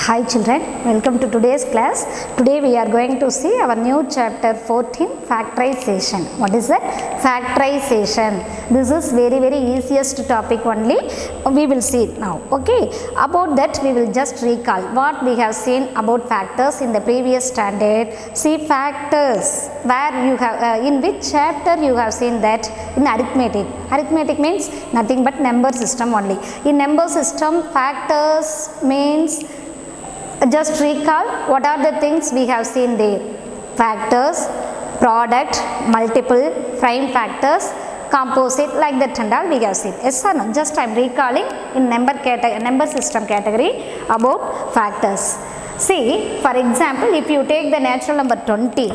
Hi children, welcome to today's class. Today we are going to see our new chapter 14, factorization. What is that? Factorization. This is very easiest topic only. We will see it now. Okay. About that we will just recall what we have seen about factors in the previous standard. See factors. Where you have in which chapter you have seen that? In arithmetic. Arithmetic means nothing but number system only. In number system, factors means, just recall what are the things we have seen there. Factors, product, multiple, prime factors, composite, like that and all we have seen. Yes or no? Just I am recalling in number system category about factors. See, for example, if you take the natural number 20,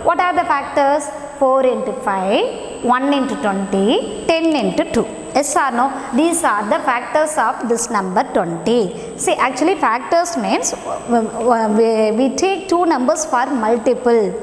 what are the factors? 4 into 5, 1 into 20, 10 into 2. Yes or no? These are the factors of this number 20. See, actually factors means we take two numbers for multiple.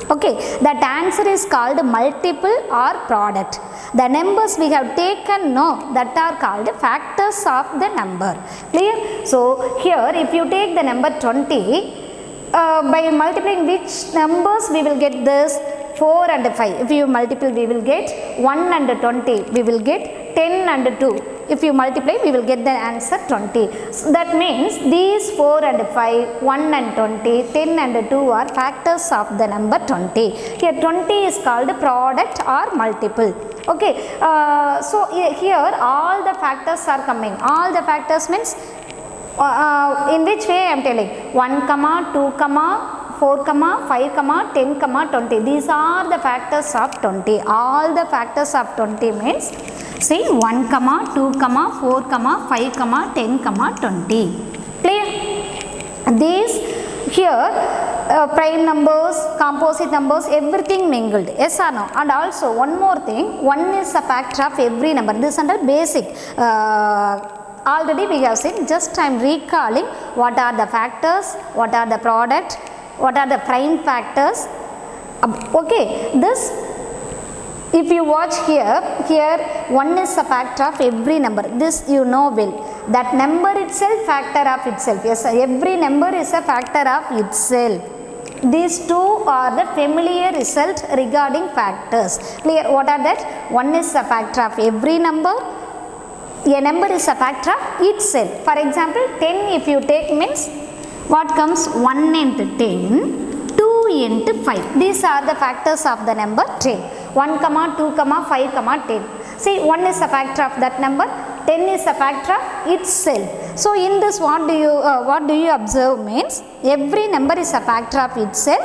Okay, that answer is called multiple or product. The numbers we have taken that are called factors of the number. Clear? So here if you take the number 20, by multiplying which numbers we will get this? 4 and 5. If you multiply we will get 1 and 20. We will get 10 and 2. If you multiply we will get the answer 20. So that means these 4 and 5, 1 and 20, 10 and 2 are factors of the number 20. Here 20 is called product or multiple. Okay. So here all the factors are coming. All the factors means in which way I am telling? 1, 2, 4, 5, 10, 20. These are the factors of 20. All the factors of 20 means, see, 1, 2, 4, 5, 10, 20. Clear? These here prime numbers, composite numbers, everything mingled. Yes or no? And also one more thing, 1 is a factor of every number. This is under basic. Already we have seen, just I am recalling what are the factors, what are the product, what are the prime factors. Okay, this if you watch here 1 is a factor of every number. This you know well. That number itself factor of itself. Yes, every number is a factor of itself. These two are the familiar result regarding factors. Clear? What are that? 1 is a factor of every number. A number is a factor of itself. For example, 10 if you take means what comes? 1 into 10, 2 into 5. These are the factors of the number 10. 1, 2, 5, 10. See, 1 is a factor of that number, 10 is a factor of itself. So in this what do you observe means every number is a factor of itself.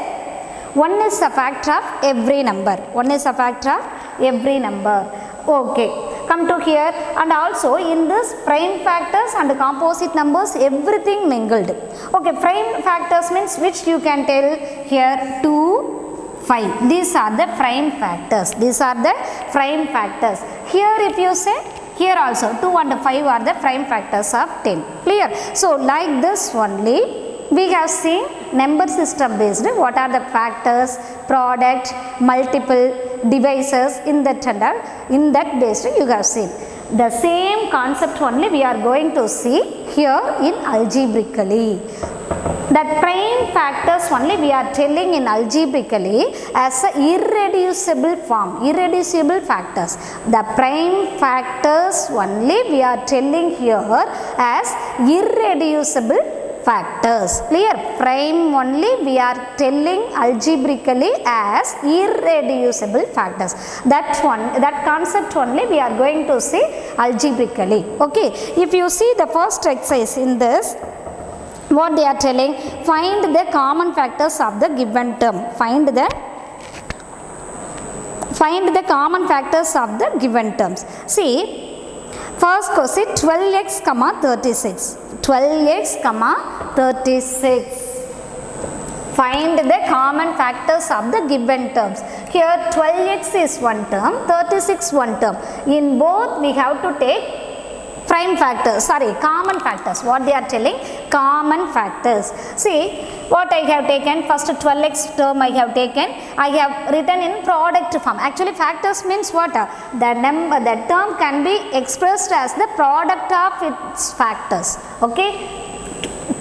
1 is a factor of every number. 1 is a factor of every number. Okay. Come to here, and also in this prime factors and composite numbers, everything mingled. Okay, prime factors means which you can tell here 2, 5. These are the prime factors. These are the prime factors. Here if you say, here also 2 and 5 are the prime factors of 10. Clear? So like this only we have seen number system based what are the factors, product, multiple, devices, in that and all, in that based you have seen. The same concept only we are going to see here in algebraically. That prime factors only we are telling in algebraically as a irreducible form, irreducible factors. The prime factors only we are telling here as irreducible factors. Clear? Prime only we are telling algebraically as irreducible factors. That concept only we are going to see algebraically. Okay. If you see the first exercise in this, what they are telling, find the common factors of the given term. Find the common factors of the given terms. See, first question 12x, 36. 12x, 36. Find the common factors of the given terms. Here 12x is one term, 36 one term. In both we have to take prime factors, common factors. What they are telling? Common factors. See, what I have taken, first 12x term I have taken, I have written in product form. Actually factors means what? The term can be expressed as the product of its factors. Okay.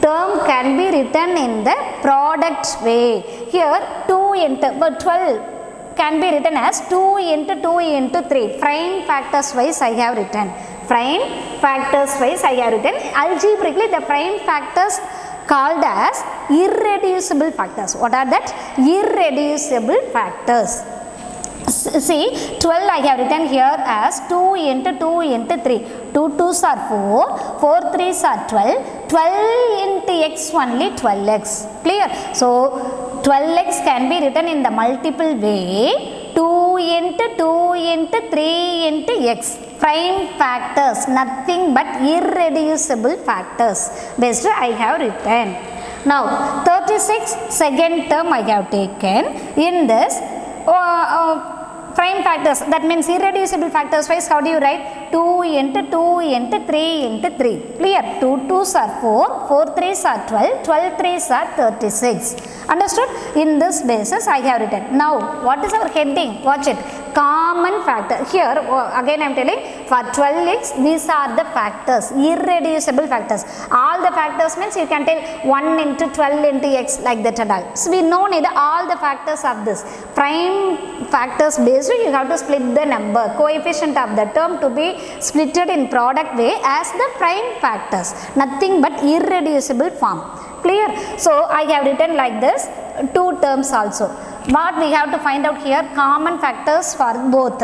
term can be written in the product way. Here 2 into 12 can be written as 2 into 2 into 3. Prime factors wise I have written. Prime factors wise I have written. Algebraically the prime factors called as irreducible factors. What are that? Irreducible factors. See, 12 I have written here as 2 into 2 into 3. 2 2s are 4, 4 3s are 12, 12 into x only 12x. Clear? So, 12x can be written in the multiple way, 2 into 2 into 3 into x. Prime factors, nothing but irreducible factors. Based I have written. Now, 36 second term I have taken. In this, prime factors, that means irreducible factors wise, how do you write? 2 into 2 into 3 into 3. Clear? 2 2s are 4, 4 3s are 12, 12 3s are 36. Understood? In this basis I have written. Now, what is our heading? Watch it. Common factor. Here again I am telling, for 12x these are the factors, irreducible factors. All the factors means you can tell 1 into 12 into x like that and all. So we know need all the factors of this. Prime factors based you have to split the number, coefficient of the term to be splitted in product way as the prime factors. Nothing but irreducible form. Clear? So I have written like this, two terms also. But we have to find out here common factors for both.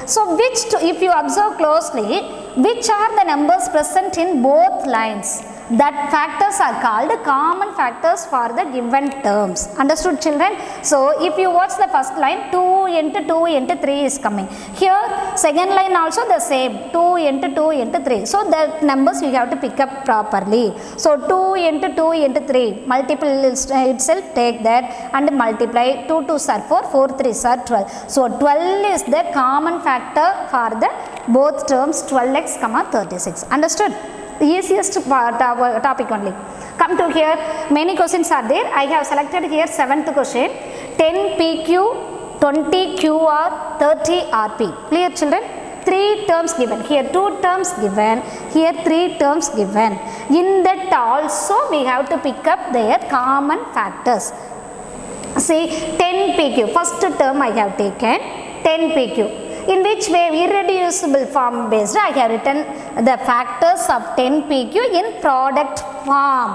So which, if you observe closely, which are the numbers present in both lines? That factors are called common factors for the given terms. Understood, children? So if you watch the first line, 2 into 2 into 3 is coming. Here second line also the same, 2 into 2 into 3. So the numbers you have to pick up properly. So 2 into 2 into 3, multiple itself take that and multiply. 2 2s are 4, 4 3s are 12. So 12 is the common factor for the both terms, 12x, 36. Understood? Easiest topic only. Come to here, many questions are there. I have selected here 7th question. 10 PQ, 20 QR, 30 RP. Clear, children? 3 terms given. Here 2 terms given. Here 3 terms given. In that also we have to pick up their common factors. See, 10 PQ. First term I have taken 10 PQ. In which way? Irreducible form based I have written the factors of 10 PQ in product form.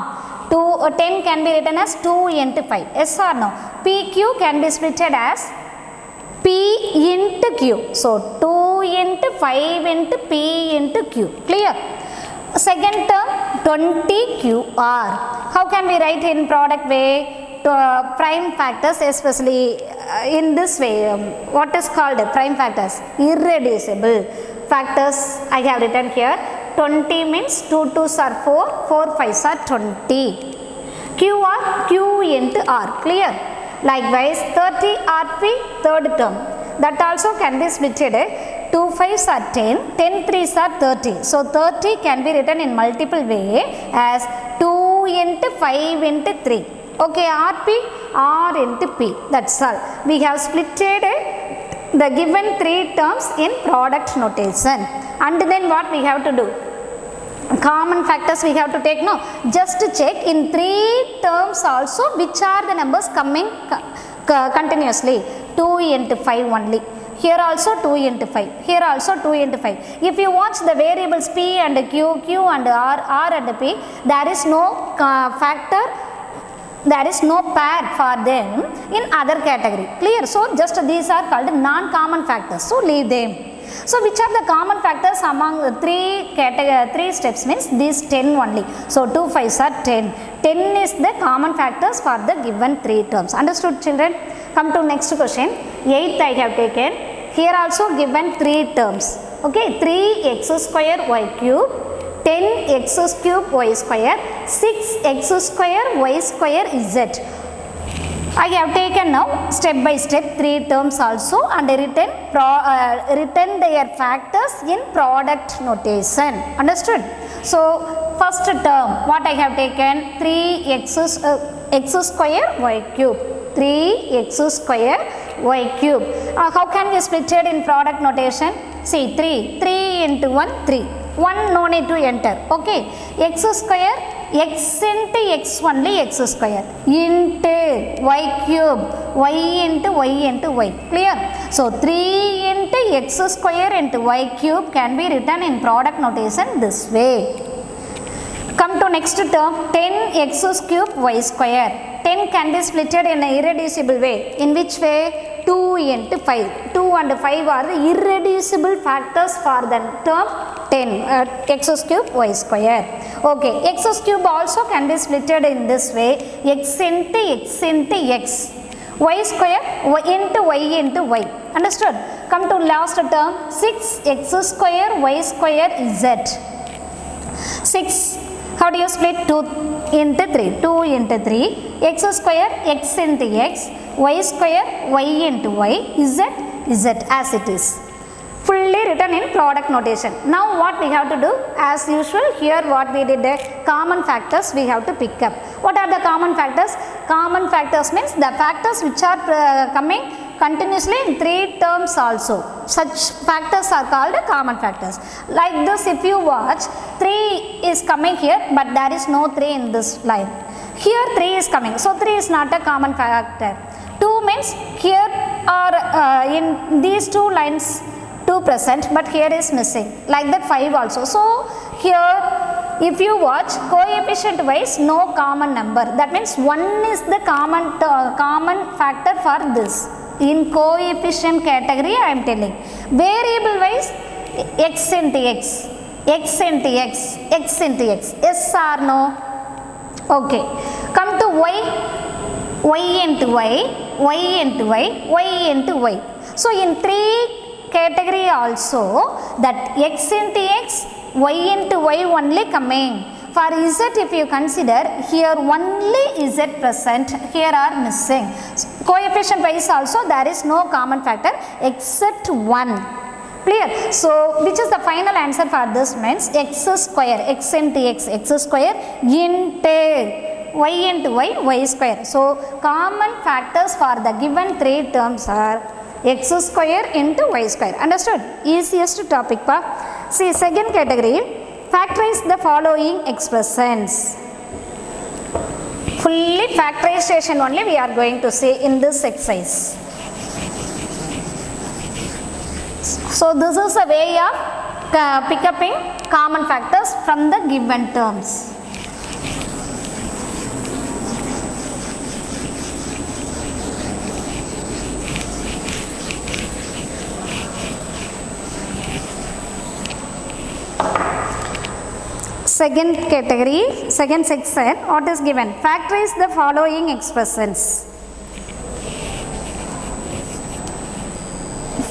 10 can be written as 2 into 5. Yes or no? PQ can be splitted as P into Q. So 2 into 5 into P into Q. Clear? Second term 20 QR. How can we write in product way? Prime factors, especially in this way, what is called prime factors? Irreducible factors I have written here. 20 means 2 2s are 4, 4 5s are 20. QR, Q into R. Clear? Likewise 30 RP, third term, that also can be splitted. 2 5s are 10, 10 3s are 30. So 30 can be written in multiple way as 2 into 5 into 3. Okay, RP, R into P. That's all. We have splitted the given 3 terms in product notation. And then what we have to do? Common factors we have to take. No, just to check in 3 terms also which are the numbers coming continuously. 2 into 5 only. Here also 2 into 5. Here also 2 into 5. If you watch the variables P and Q, Q and R, R and P, there is no factor. There is no pair for them in other category. Clear? So just these are called non-common factors. So leave them. So which are the common factors among the 3 steps means these 10 only. So 2 5s are 10. 10 is the common factors for the given 3 terms. Understood, children? Come to next question. 8th I have taken. Here also given 3 terms. Okay, 3x square y cube, 10x cube y square, 6x square y square z. I have taken now step by step 3 terms also and written their factors in product notation. Understood? So first term what I have taken, 3x square y cube, 3x square y cube. How can we split it in product notation? See, 3 into 1 3. 1 no need to enter. Okay, x square x into x only x square into y cube y into y into y. Clear? So 3 into x square into y cube can be written in product notation this way. Come to next term, 10x cube y square. 10 can be splitted in an irreducible way. In which way? 2 into 5. 2 and 5 are the irreducible factors for the term 10, x cube y square. Okay, x cube also can be splitted in this way, x into x into x, y square y into y. Understood? Come to last term, 6x square y square z. 6, how do you split? 2 into 3, 2 into 3, x square x into x, y square y into y, z as it is. Fully written in product notation. Now what we have to do? As usual, here what we did, common factors we have to pick up. What are the common factors? Common factors means the factors which are coming continuously in 3 terms also. Such factors are called common factors. Like this, if you watch, 3 is coming here, but there is no 3 in this line. Here 3 is coming, so 3 is not a common factor. 2 means here are in these 2 lines 2 present, but here is missing. Like that 5 also. So here if you watch, coefficient wise no common number. That means 1 is the common factor for this. In coefficient category I am telling. Variable wise x into x, x into x, x into x. Yes or no? Okay. Come to y, y into y, y into y, y into y. So in 3 category also, that x into x, y into y only coming. For z, if you consider, here only z present, here are missing. Coefficient wise also there is no common factor except 1. Clear? So which is the final answer for this means x square, x into x, x square into y into y, y square. So common factors for the given 3 terms are x square into y square. Understood? Easiest topic pa. See, second category, factorize the following expressions. Fully factorization only we are going to see in this exercise. So this is a way of pick upping common factors from the given terms. Second category, second section, what is given? Factorize the following expressions.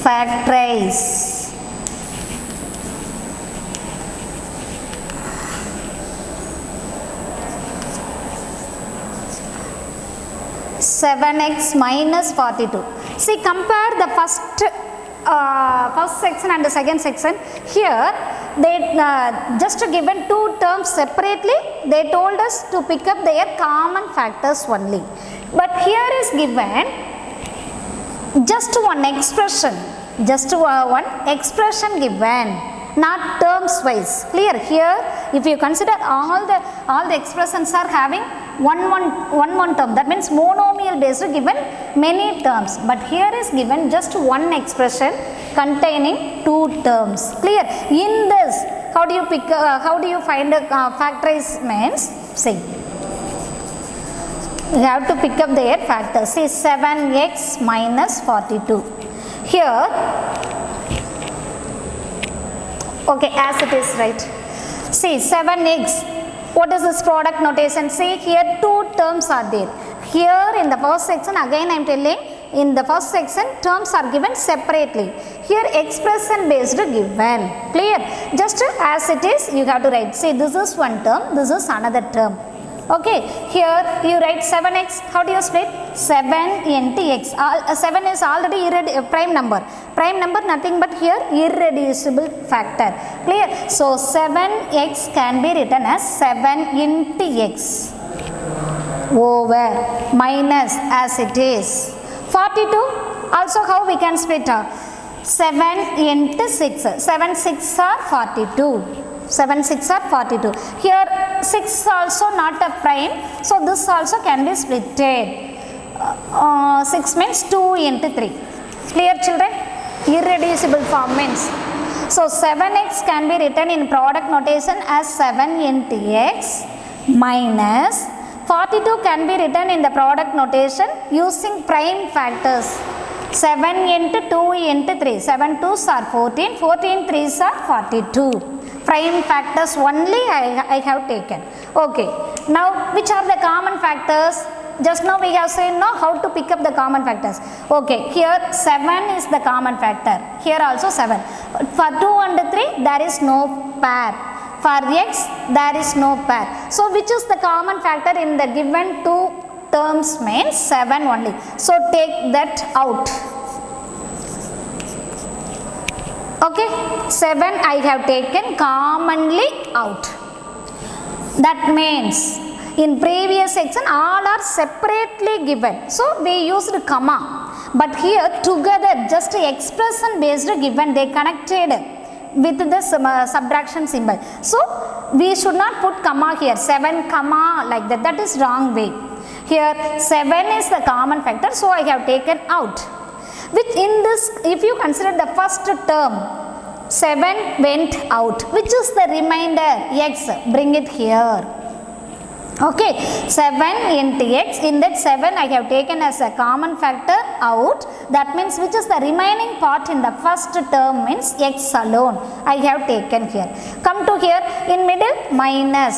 Factorize. Seven x minus 42. See, compare the first section and the second section. Here they just given 2 terms separately, they told us to pick up their common factors only. But here is given just one expression, one expression given, not terms wise. Clear? Here if you consider all the expressions are having one term, that means monomial based given many terms, but here is given just one expression containing 2 terms. Clear? In this, how do you find a factorize means? See, you have to pick up their factors. See, 7x minus 42. Here, okay, as it is, right? See, 7x. What is this product notation? See, here 2 terms are there. Here in the first section, again I am telling, in the first section terms are given separately. Here expression based given. Clear? Just as it is, you have to write. See, this is one term, this is another term. Okay, here you write 7x. How do you split? 7 into x. 7 is already prime number. Prime number nothing but here irreducible factor. Clear? So 7x can be written as 7 into x over minus as it is 42. Also how we can split? 7 into 6. 7 6 are 42. 7 6 are 42. Here 6 also not a prime, so this also can be splitted. 6 means 2 into 3. Clear children? Irreducible form means, so 7x can be written in product notation as 7 into x minus 42 can be written in the product notation using prime factors. 7 into 2 into 3, 7 2s are 14, 14 3s are 42. Prime factors only I have taken. Okay, now which are the common factors? Just now we have seen now how to pick up the common factors. Okay, here 7 is the common factor, here also 7. For 2 and 3 there is no pair, for x there is no pair. So which is the common factor in the given two terms means 7 only. So take that out. Okay, 7 I have taken commonly out. That means in previous section all are separately given, so we used comma, but here together just expression based given, they connected with the subtraction symbol. So we should not put comma here, 7 comma like that, that is wrong way. Here 7 is the common factor, so I have taken out. Which in this, if you consider the first term, 7 went out, which is the remainder x, bring it here. Okay, 7 into x, in that 7 I have taken as a common factor out, that means which is the remaining part in the first term means x alone I have taken here. Come to here in middle, minus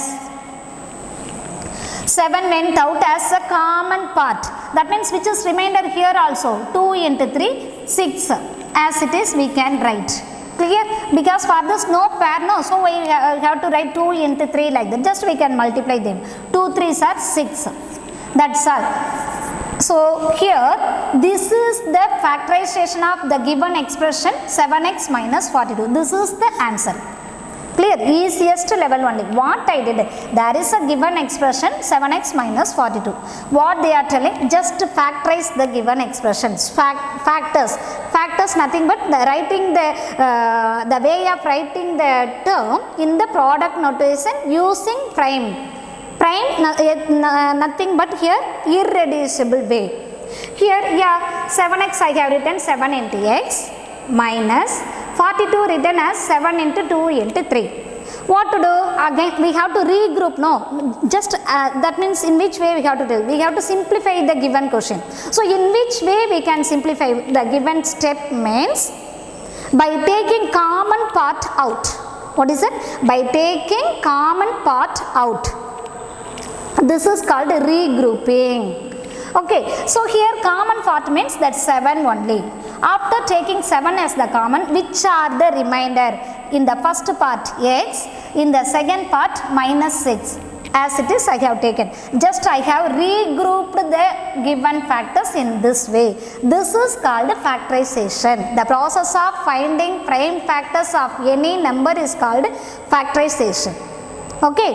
7 went out as a common part, that means which is remainder here also, 2 into 3, 6, as it is we can write. Clear? Because for this no pair, no, so we have to write 2 into 3 like that, just we can multiply them, 2 3s are 6, that's all. So here this is the factorization of the given expression 7x minus 42, this is the answer. Clear? Easiest level only. What I did, there is a given expression 7x minus 42. What they are telling, just factorize the given expressions. Factors nothing but the writing the way of writing the term in the product notation using prime. Prime nothing but here irreducible way. Here 7x I have written 7 into x minus 42 written as 7 into 2 into 3. What to do? Again we have to regroup, no, just that means in which way we have to do? We have to simplify the given question. So in which way we can simplify the given step means by taking common part out. What is it? By taking common part out. This is called regrouping. Okay, so here common part means that 7 only. After taking 7 as the common, which are the remainder? In the first part x, in the second part minus 6. As it is I have taken. Just I have regrouped the given factors in this way. This is called factorization. The process of finding prime factors of any number is called factorization. Okay.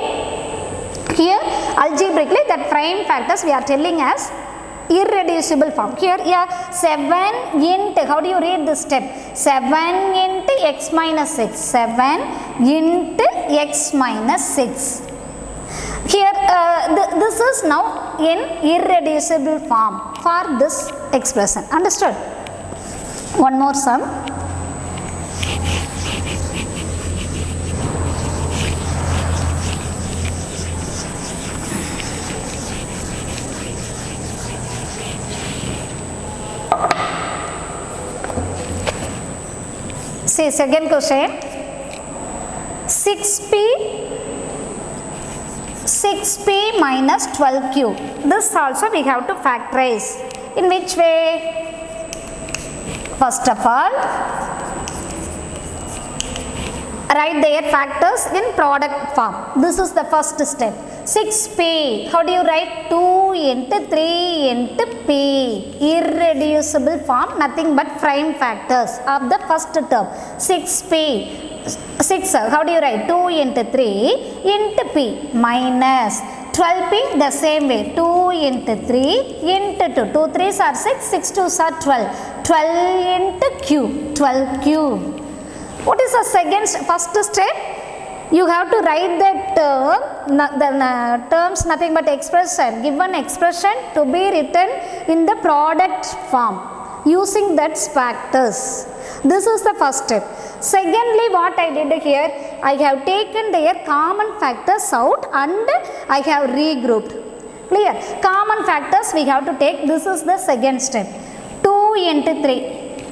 Here algebraically that prime factors we are telling as irreducible form. Here 7 into, how do you read this step? 7 into x minus 6. 7 into x minus 6. Here this is now in irreducible form for this expression. Understood? One more sum. See, second question, 6p minus 12q. This also we have to factorize. In which way? First of all, write their factors in product form. This is the first step. 6p, how do you write? 2 into 3 into p, irreducible form, nothing but prime factors of the first term. 6p, 6, how do you write? 2 into 3 into p minus 12p the same way, 2 into 3 into 2, 2 3s are 6, 6 2s are 12, 12 into q, 12q. What is the first step? You have to write that term, the terms nothing but expression, given expression to be written in the product form using that factors. This is the first step. Secondly, what I did here, I have taken their common factors out and I have regrouped. Clear? Common factors we have to take. This is the second step. 2 into 3.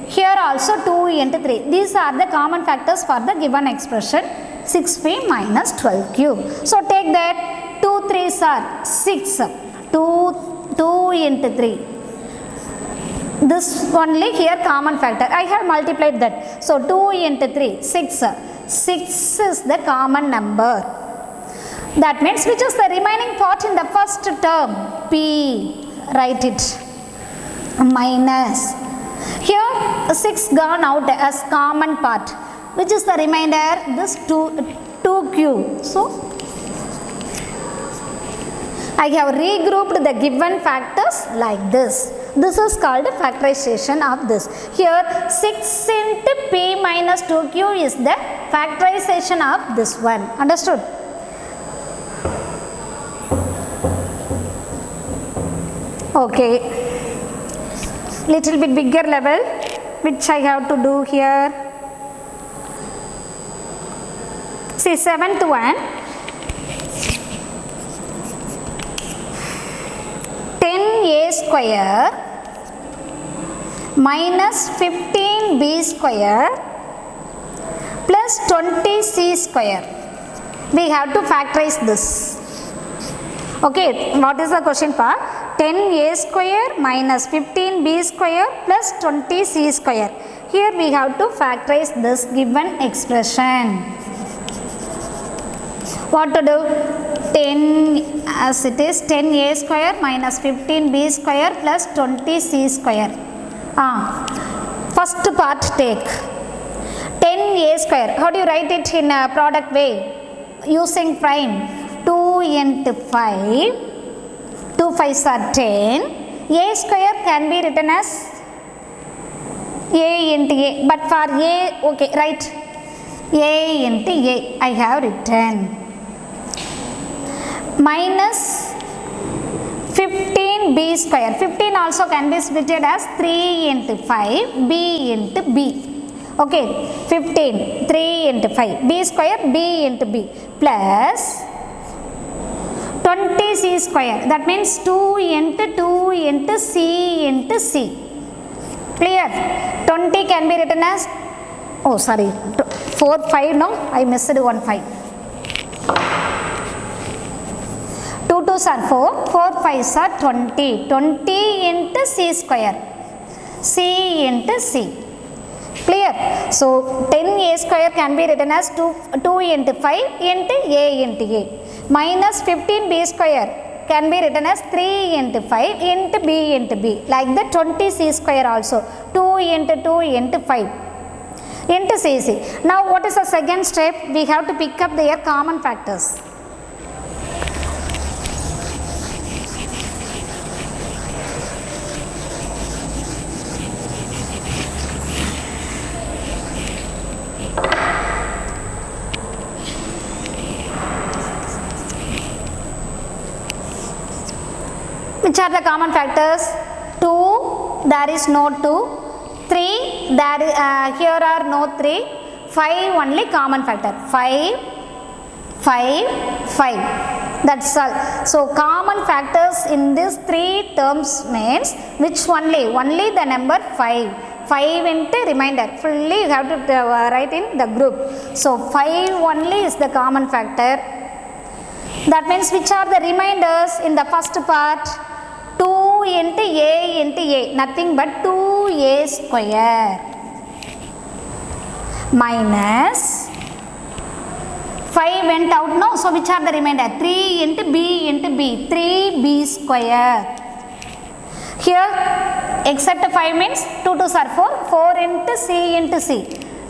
Here also 2 into 3. These are the common factors for the given expression. 6p minus 12q. So take that. 2 3s are 6. 2 into 3. This only here common factor. I have multiplied that. So 2 into 3, 6. 6 is the common number. That means which is the remaining part in the first term? P. Write it. Minus. Here 6 gone out as common part. Which is the remainder? This 2q. So I have regrouped the given factors like this. This is called factorization of this. Here 6 into p minus 2q is the factorization of this one. Understood? Okay. Little bit bigger level which I have to do here. See, 7th one, 10a square minus 15b square plus 20c square. We have to factorize this. Okay, what is the question part? 10a square minus 15b square plus 20c square. Here we have to factorize this given expression. What to do? 10 as it is, 10a square minus 15b square plus 20c square. First part take 10a square. How do you write it in a product way? Using prime. 2 into 5. 2 5s are 10. A square can be written as a into a. But for a, okay, write a into a. I have written. Minus 15b square. 15 also can be splitted as 3 into 5, b into b. Okay, 15, 3 into 5, b square, b into b, plus 20c square. That means 2 into c into c. Clear? 20 can be written as, oh sorry, 4, 5, no, I missed 1, 5. 2 2s are 4, 4 5s are 20. 20 into c square. C into c. Clear? So 10a square can be written as 2 into 5 into a into a. Minus 15b square can be written as 3 into 5 into b into b. Like the 20c square also. 2 into 2 into 5 into cc. Now what is the second step? We have to pick up their common factors. Which are the common factors? 2, there is no 2. 3, here are no 3. 5 only common factor. 5, 5, 5. That's all. So common factors in these 3 terms means which only? Only the number 5. 5 into remainder. Fully you have to write in the group. So 5 only is the common factor. That means which are the remainders in the first part? 2 into a, nothing but 2a square minus 5 went out, no, so which are the remainder? 3 into b, 3b square. Here except 5 means 2 2s are 4, 4 into c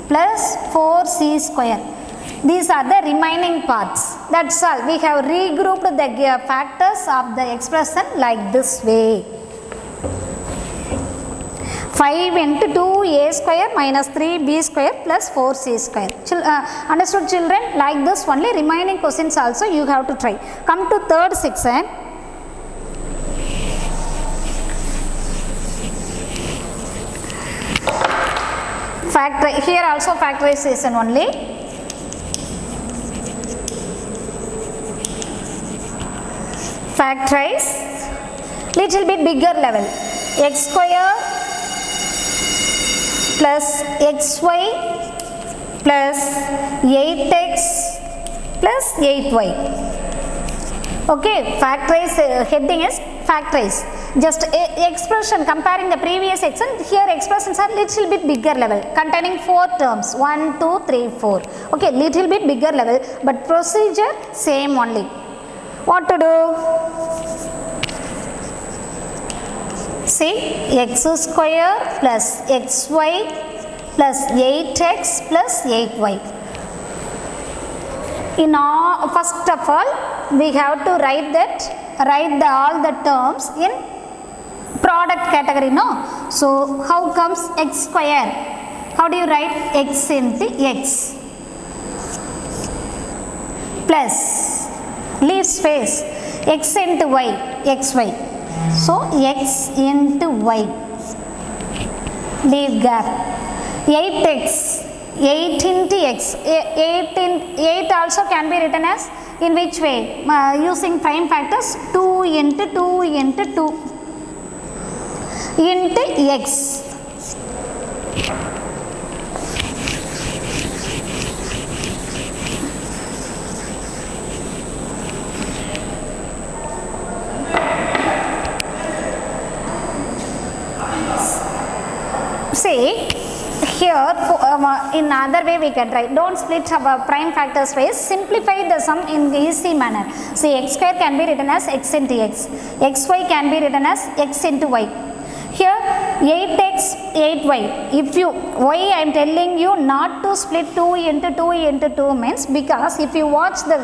plus 4c square. These are the remaining parts. That's all. We have regrouped the factors of the expression like this way. 5 into 2a square minus 3b square plus 4c square. Understood children? Like this only remaining questions also you have to try. Come to third section. Here also factorization only. Factorize little bit bigger level. X square plus xy plus 8x plus 8y. Okay, factorize heading is factorize. Just expression comparing the previous section, here expressions are little bit bigger level containing 4 terms 1, 2, 3, 4. Okay, little bit bigger level but procedure same only. What to do? See, x square plus xy plus 8x plus 8y. In all, first of all, we have to write all the terms in product category, no? So, how comes x square? How do you write x into x? Plus, leave space, x into y, xy. So, x into y, leave gap. 8x, 8 into x, 8 also can be written as, in which way? Using prime factors, 2 into 2 into 2 into x. See, here in other way we can write, don't split our prime factors ways, simplify the sum in easy manner. See, x square can be written as x into x, xy can be written as x into y. Here 8x, 8y, if you, why I am telling you not to split 2 into 2 into 2 means, because if you watch the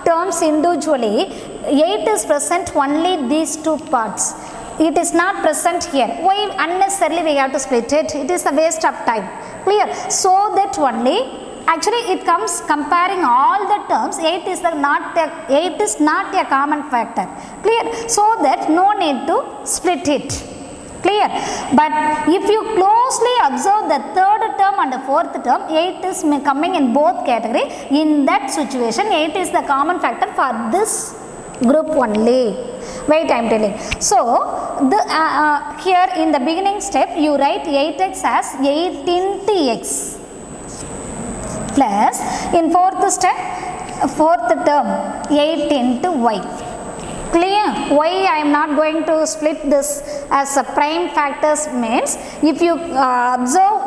terms individually, 8 is present only these two parts. It is not present here. Why unnecessarily we have to split it? It is a waste of time. Clear? So that only, actually it comes comparing all the terms, 8 is not a common factor. Clear? So that no need to split it. Clear? But if you closely observe the third term and the fourth term, 8 is coming in both category. In that situation, 8 is the common factor for this group only. Wait, I am telling. So, here in the beginning step, you write 8x as 8 into x plus in fourth step, fourth term 8 into y. Clear? Why I am not going to split this as a prime factors means, if you observe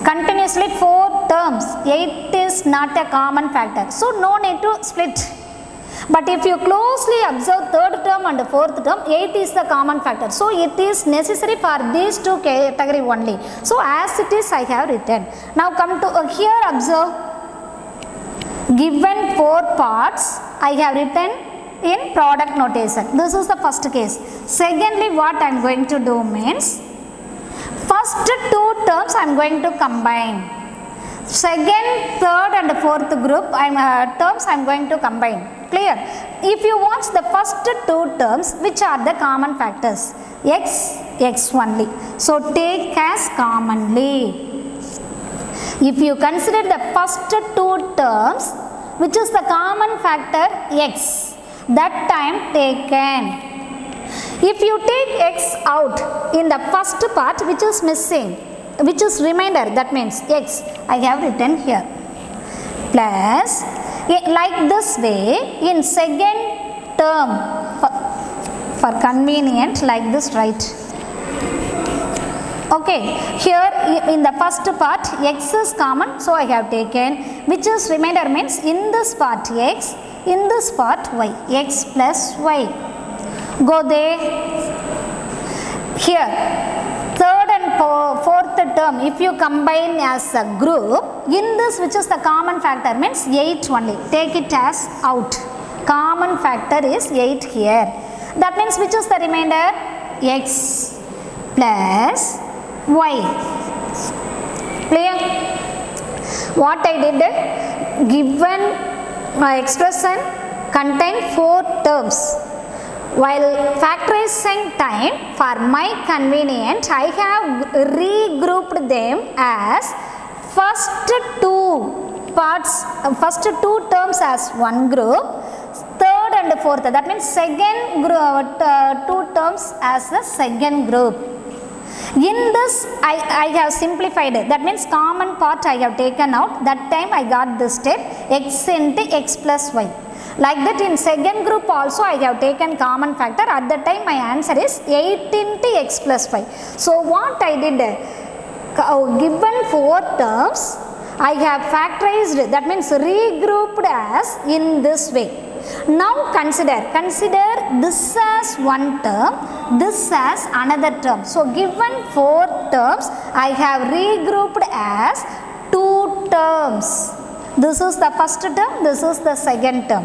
continuously 4 terms, 8 is not a common factor. So, no need to split. But if you closely observe third term and fourth term, 8 is the common factor. So, it is necessary for these two category only. So, as it is I have written. Now, come to here observe, given 4 parts I have written in product notation. This is the first case. Secondly, what I am going to do means, first 2 terms I am going to combine. Second, third and fourth group terms I am going to combine. Clear? If you watch the first 2 terms, which are the common factors? X only. So, take as commonly. If you consider the first 2 terms, which is the common factor x, that time taken. If you take x out in the first part, which is missing, which is remainder, that means x I have written here, plus like this way in second term, for convenient like this write. Okay, here in the first part x is common, so I have taken, which is remainder means in this part x, in this part y, x plus y. Go there. Here third and fourth term, if you combine as a group, in this which is the common factor means 8 only, take it as out. Common factor is 8 here. That means which is the remainder? X plus y. Clear? What I did, given expression contain 4 terms. While factorizing time, for my convenience, I have regrouped them as first 2 parts, first 2 terms as one group, third and fourth, that means second group, 2 terms as the second group. In this I have simplified it, that means common part I have taken out. That time I got this step, x into x plus y. Like that in second group also I have taken common factor. At that time my answer is 8 into x plus y. So what I did, given 4 terms I have factorized, that means regrouped as in this way. Now consider this as one term, this as another term. So given 4 terms I have regrouped as 2 terms. This is the first term, this is the second term.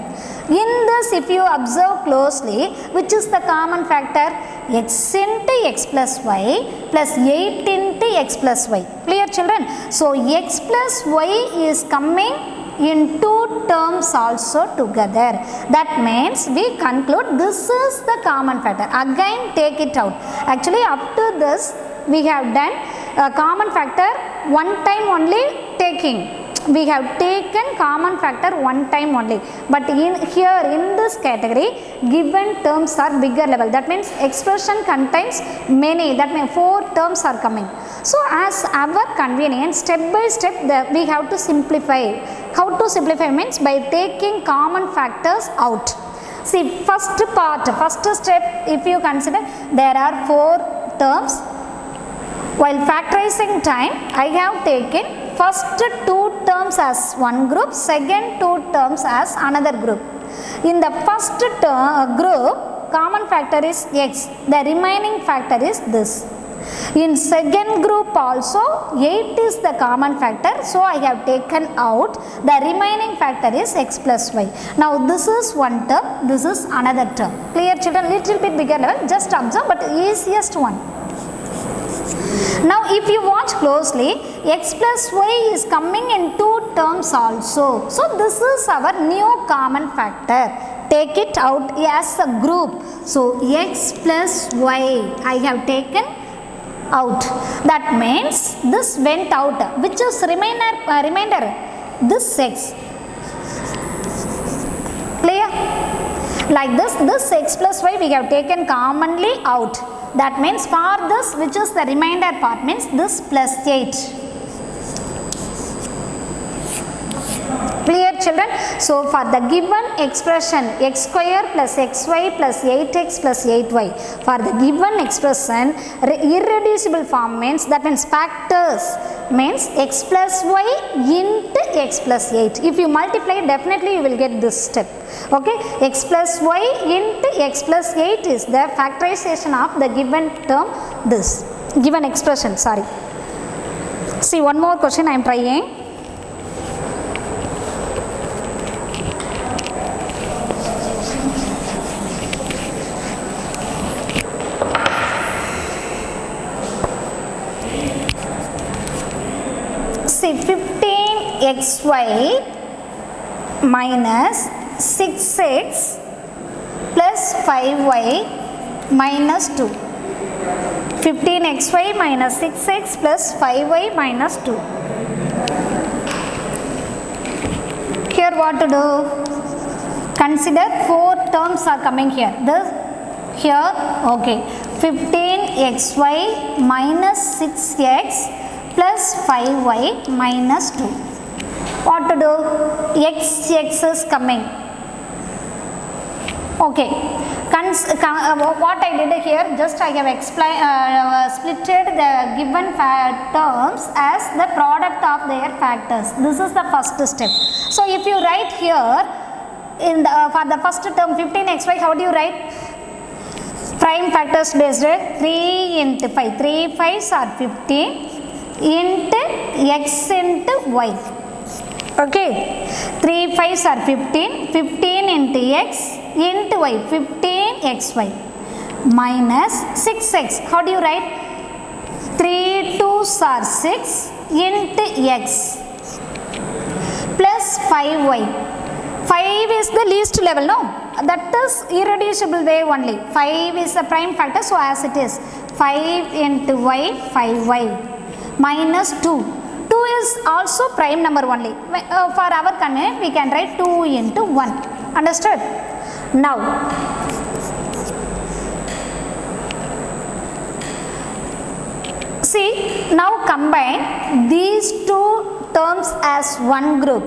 In this, if you observe closely, which is the common factor? X into x plus y plus 8 into x plus y. Clear, children? So x plus y is coming in 2 terms also together. That means we conclude this is the common factor. Again take it out. Actually up to this we have done a common factor one time only taking. We have taken common factor one time only, but in here in this category given terms are bigger level. That means expression contains many, that means 4 terms are coming. So as our convenience, step by step we have to simplify. How to simplify means by taking common factors out. See, first part, first step, if you consider there are 4 terms. While factorizing time I have taken first 2 terms as one group, second 2 terms as another group. In the first group common factor is x, the remaining factor is this. In second group also 8 is the common factor, so I have taken out, the remaining factor is x plus y. Now this is one term, this is another term. Clear, children? Little bit bigger level, just observe, but easiest one. Now if you watch closely, x plus y is coming in 2 terms also. So this is our new common factor. Take it out as a group. So x plus y I have taken out. That means this went out. Which is remainder? This x. Clear? Like this x plus y we have taken commonly out. That means for this, which is the remainder part, means this plus 8. Clear, children? So for the given expression x square plus xy plus 8x plus 8y, for the given expression irreducible form means, that means factors means x plus y into x plus 8. If you multiply, definitely you will get this step. Okay, x plus y into x plus 8 is the factorization of the given term, this given expression. Sorry. See, one more question I am trying. See, 15xy minus 6x plus 5y minus 2. 15xy minus 6x plus 5y minus 2. Here what to do? Consider 4 terms are coming here. Here, okay, 15xy minus 6x plus 5y minus 2. What to do? X is coming. Okay. What I did here, just I have splitted the given terms as the product of their factors. This is the first step. So if you write here in the for the first term 15xy, how do you write? Prime factors based 3 into 5. 3 5s are 15 into x into y. Okay, 3 5s are 15, 15 into x into y, 15xy minus 6x. How do you write? 3 2s are 6 into x plus 5y. 5 is the least level, no? That is irreducible way only. 5 is a prime factor, so as it is. 5 into y, 5y minus 2. 2 is also prime number only. For our convenience, we can write 2 into 1. Understood? Now, see, now combine these two terms as one group.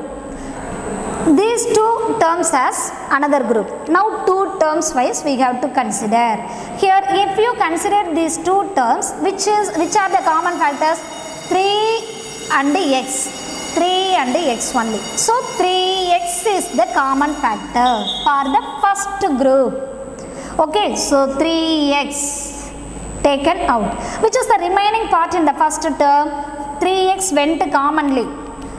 These two terms as another group. Now two terms wise we have to consider. Here if you consider these two terms, which are the common factors? 3 and x. 3 and x only. So 3x is the common factor for the first group. Okay, so 3x taken out. Which is the remaining part in the first term? 3x went commonly.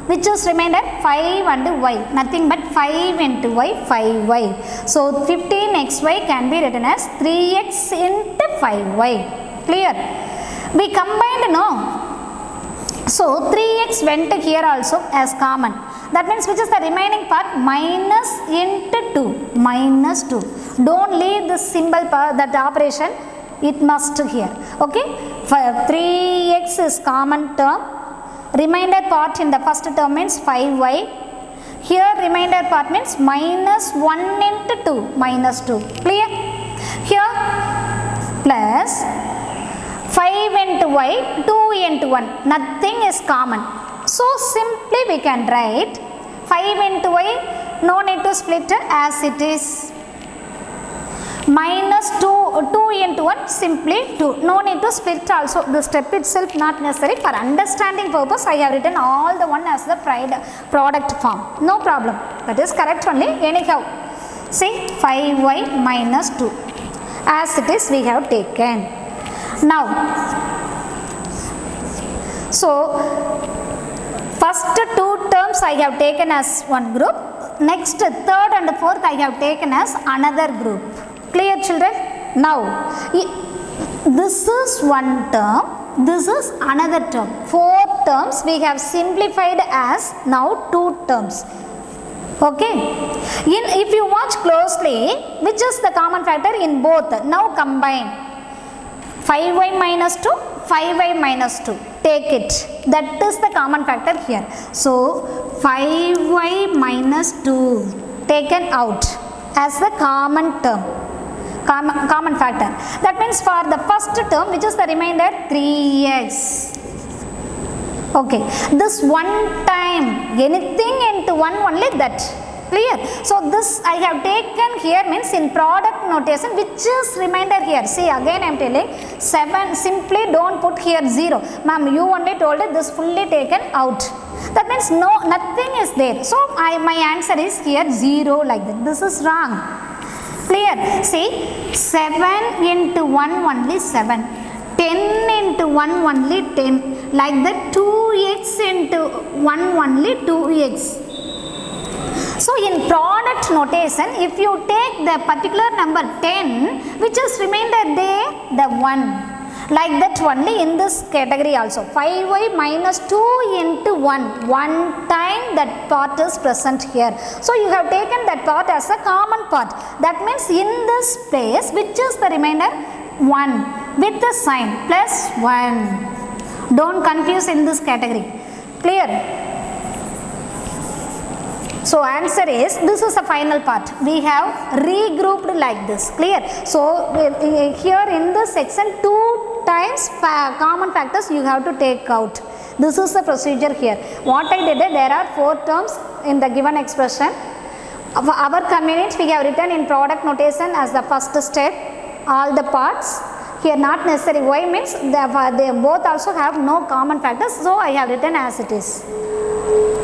Which is remainder? 5 and y. Nothing but 5 into y, 5y. So 15xy can be written as 3x into 5y. Clear? We combined, no? So 3x went here also as common. That means which is the remaining part? Minus into 2. Minus 2. Don't leave the symbol part, that operation. It must here. Okay? 3x is common term. Remainder part in the first term means 5y. Here remainder part means minus 1 into 2. Minus 2. Clear? Here plus 5 into y, 2 into 1. Nothing is common. So simply we can write 5 into y, no need to split as it is. Minus 2 into 1, simply 2. No need to split also. The step itself not necessary. For understanding purpose, I have written all the one as the product form. No problem. That is correct only. Anyhow, see 5y minus 2. As it is we have taken. Now, so first two terms I have taken as one group. Next third and fourth I have taken as another group. Clear, children? Now, this is one term, this is another term. 4 terms we have simplified as now 2 terms. Okay? If you watch closely, which is the common factor in both? Now combine 5y minus 2, 5y minus 2. Take it. That is the common factor here. So, 5y minus 2 taken out as the common term. Common factor. That means for the first term, which is the remainder, 3x. Okay, this one time, anything into 1 only that. Clear? So this I have taken here means in product notation, which is remainder here. See, again I am telling 7, simply don't put here 0. Ma'am, you only told it, this fully taken out. That means nothing is there. So my answer is here 0 like that. This is wrong. Clear? See, 7 into 1 only 7. 10 into 1 only 10. Like that 2x into 1 only 2x. So in product notation, if you take the particular number 10, which is remainder there, the 1. Like that only in this category also. 5y minus 2 into 1. One time that part is present here. So you have taken that part as a common part. That means in this place, which is the remainder? 1 with the sign plus 1. Don't confuse in this category. Clear? So answer is, this is the final part. We have regrouped like this. Clear? So here in this section 2 times common factors you have to take out. This is the procedure here. What I did, there are 4 terms in the given expression. Our convenience we have written in product notation as the first step. All the parts. Here not necessary. Why means they both also have no common factors. So I have written as it is.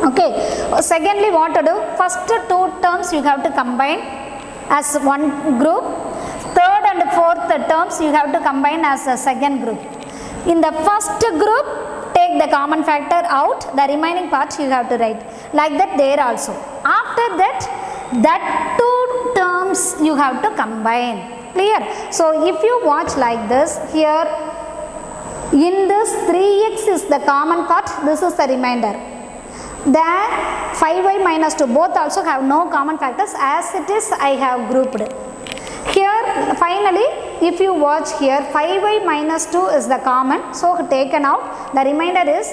Okay. Secondly, what to do? First 2 terms you have to combine as one group. Third and fourth terms you have to combine as a second group. In the first group, take the common factor out. The remaining part you have to write. Like that there also. After that 2 terms you have to combine. Clear? So if you watch like this, here In this 3x is the common part, this is the remainder. Then 5y minus 2 both also have no common factors, as it is I have grouped. Here finally if you watch here 5y minus 2 is the common, so taken out, the remainder is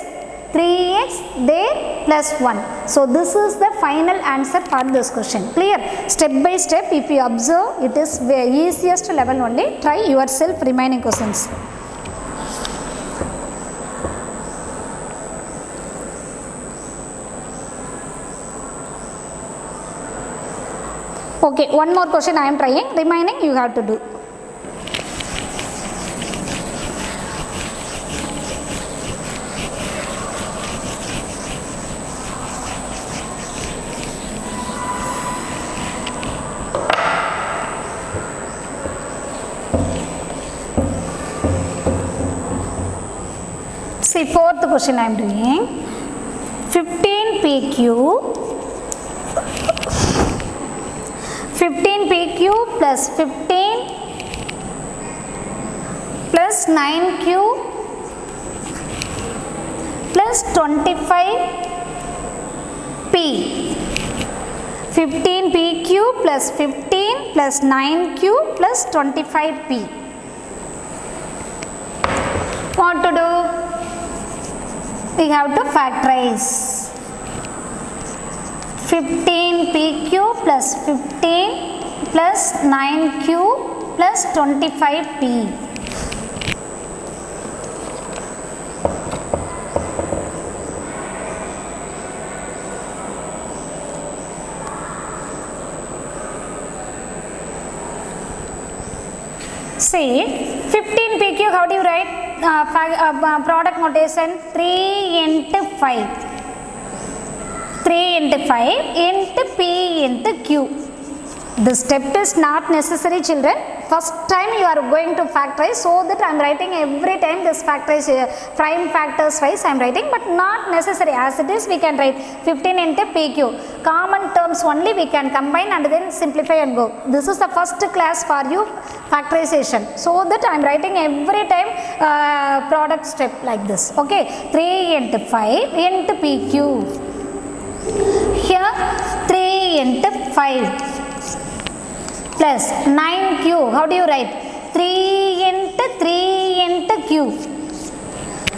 3x there plus 1. So this is the final answer for this question. Clear? Step by step if you observe, it is the easiest level only. Try yourself remaining questions. Okay, one more question I am trying, remaining you have to do. See, fourth question I am doing. 15pq 15pq plus 15 plus 9q plus 25p. 15pq plus 15 plus 9q plus 25p. What to do? We have to factorize. 15pq plus 15 plus 9q plus 25p. See, 15pq, how do you write? Product notation 3 into 5. 3 into 5 into p into q. This step is not necessary, children. First time you are going to factorize, so that I am writing every time this factorize prime factors wise I am writing, but not necessary. As it is we can write 15 into pq. Common terms only we can combine and then simplify and go. This is the first class for you, factorization. So that I am writing every time product step like this. Okay, 3 into 5 into pq. Here 3 into 5 plus 9q. How do you write? 3 into 3 into q.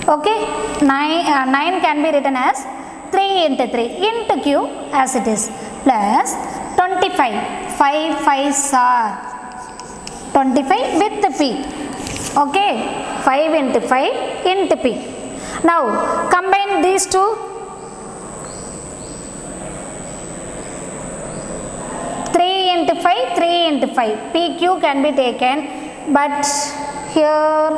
Okay, 9 can be written as 3 into 3 into q as it is, plus 25. 5 5s are 25 with the p. Okay, 5 into 5 into p. Now combine these two. 3 into 5, 3 into 5. PQ can be taken, but here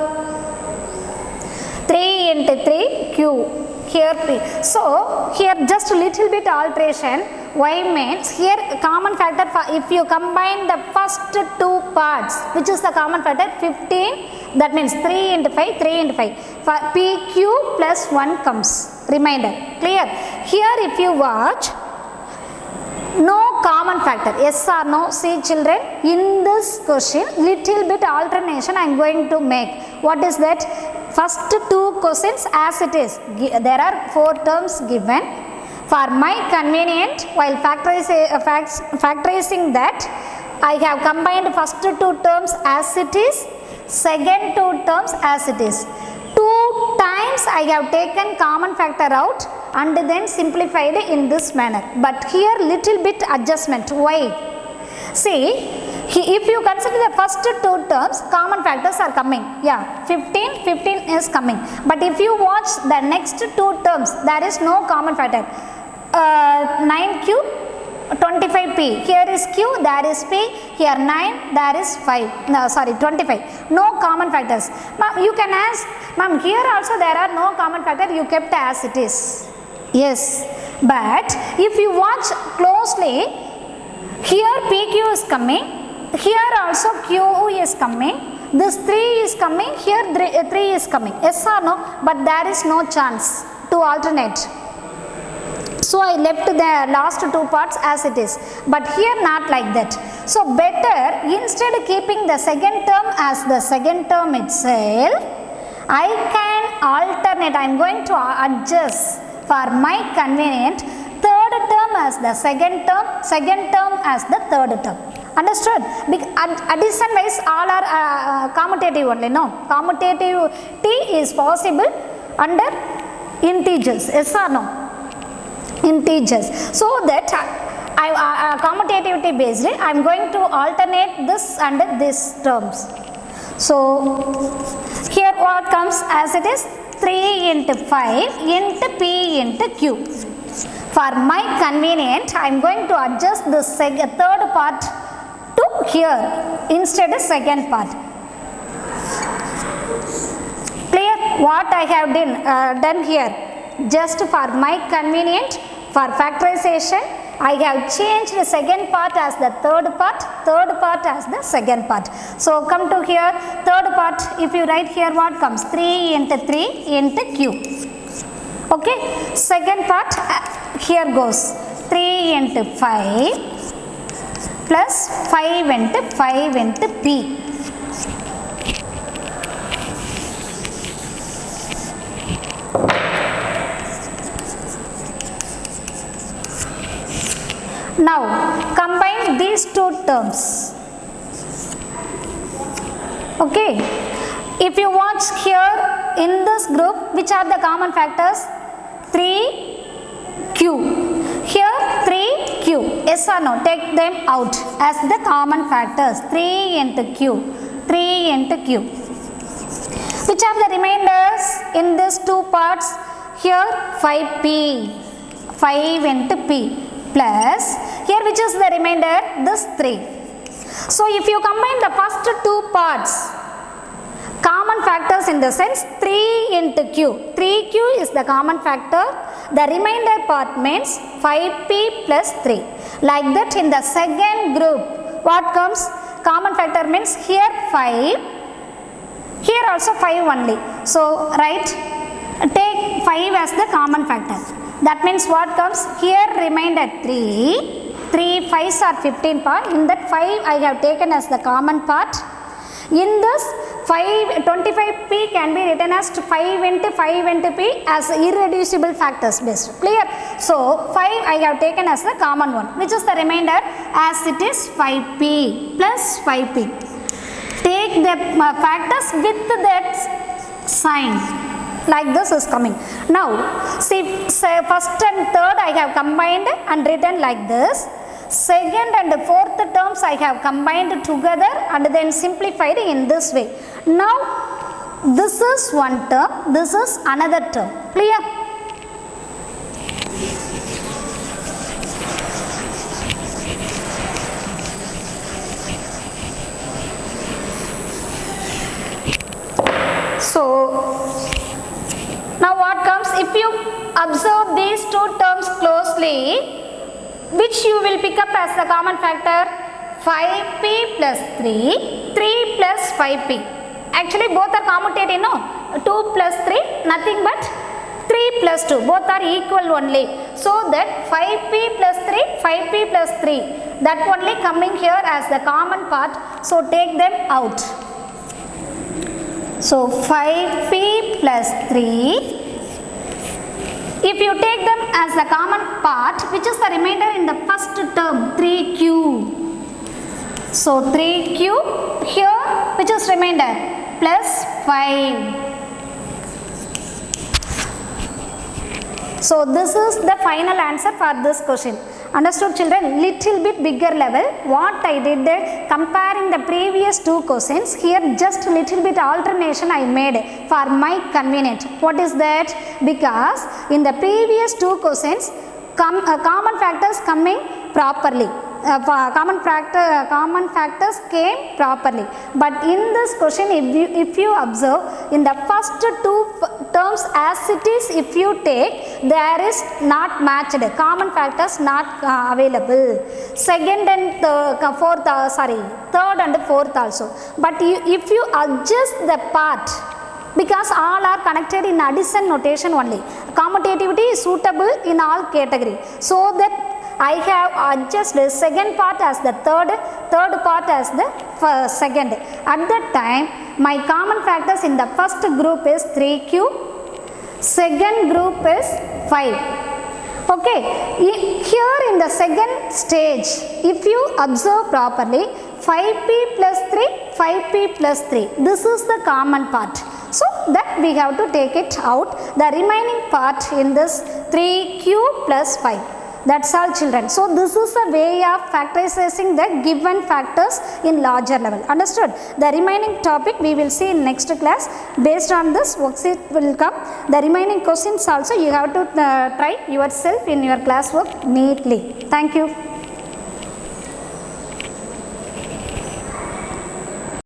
3 into 3, Q. Here P. So, here just a little bit alteration. Y means here common factor, if you combine the first two parts, which is the common factor 15, that means 3 into 5, 3 into 5. For PQ plus 1 comes, remainder. Clear? Here if you watch, no common factor, yes or no. See children, in this question little bit alternation I am going to make. What is that? First two questions as it is, there are 4 terms given. For my convenient, while factorizing that, I have combined first 2 terms as it is, second 2 terms as it is. 2 times I have taken common factor out and then simplified in this manner, but here little bit adjustment. Why? See, if you consider the first 2 terms, common factors are coming. Yeah, 15 is coming, but if you watch the next 2 terms, there is no common factor. 9q, 25p. Here is q, there is p. Here 9, there is 5. No, sorry, 25. No common factors. Ma'am, you can ask, ma'am, here also there are no common factor. You kept as it is. Yes, but if you watch closely, here PQ is coming, here also QU is coming, this 3 is coming, here 3 is coming. Yes or no? But there is no chance to alternate. So I left the last 2 parts as it is, but here not like that. So better, instead keeping the second term as the second term itself, I can alternate, I am going to adjust for my convenient third term as the second term as the third term. Understood? Addition wise all are commutative only. No, commutativity is possible under integers. Yes or no? Integers. So that commutativity based, I am going to alternate this and this terms. So here what comes as it is 3 into 5 into P into Q. For my convenient, I am going to adjust the third part to here instead of second part. Clear? What I have done here, just for my convenient, for factorization, I have changed the second part as the third part as the second part. So come to here, third part, if you write here what comes? 3 into 3 into Q. Okay, second part here goes 3 into 5 plus 5 into P. Now combine these two terms. Okay, if you watch here in this group, which are the common factors? 3Q. Here 3Q. Yes or no? Take them out as the common factors. 3 into Q. 3 into Q. Which are the remainders in these two parts? Here 5P. 5 into P. Plus here which is the remainder? This 3. So if you combine the first two parts, common factors in the sense 3 into Q. 3Q is the common factor. The remainder part means 5P plus 3. Like that in the second group, what comes? Common factor means here 5. Here also 5 only. So write, take 5 as the common factor. That means what comes? Here remainder 3. 3 5s are 15 part. In that 5 I have taken as the common part. In this 25P can be written as 5 into P as irreducible factors based. Clear? So 5 I have taken as the common one, which is the remainder as it is 5P plus 5P. Take the factors with that sign. Like this is coming. Now see, first and third I have combined and written like this. Second and fourth terms I have combined together and then simplified in this way. Now this is one term, this is another term. Clear? So now what comes? If you observe these two terms closely, which you will pick up as the common factor? 5P plus 3, 3 plus 5P. Actually both are commutative, no? 2 plus 3, nothing but 3 plus 2. Both are equal only. So that 5P plus 3, 5P plus 3. That only coming here as the common part. So take them out. So 5P plus 3. If you take them as the common part, which is the remainder in the first term, 3Q. So 3Q here, which is remainder, plus 5. So this is the final answer for this question. Understood children? Little bit bigger level. What I did, comparing the previous two questions, here just little bit alternation I made for my convenience. What is that? Because in the previous two questions, common factors coming properly. Common factors came properly, but in this question if you observe, in the first two terms as it is, if you take, there is not matched, common factors not available, second and third and fourth also. But if you adjust the part, because all are connected in addition notation only, commutativity is suitable in all category, so that I have adjusted second part as the third part as the second. At that time, my common factors in the first group is 3Q, Second group is 5. Okay, here in the second stage, if you observe properly, 5p plus 3, 5p plus 3, this is the common part. So that we have to take it out. The remaining part in this 3q plus 5. That's all, children. So this is a way of factorizing the given factors in larger level. Understood? The remaining topic we will see in next class. Based on this, worksheet will come. The remaining questions also you have to try yourself in your classwork neatly. Thank you.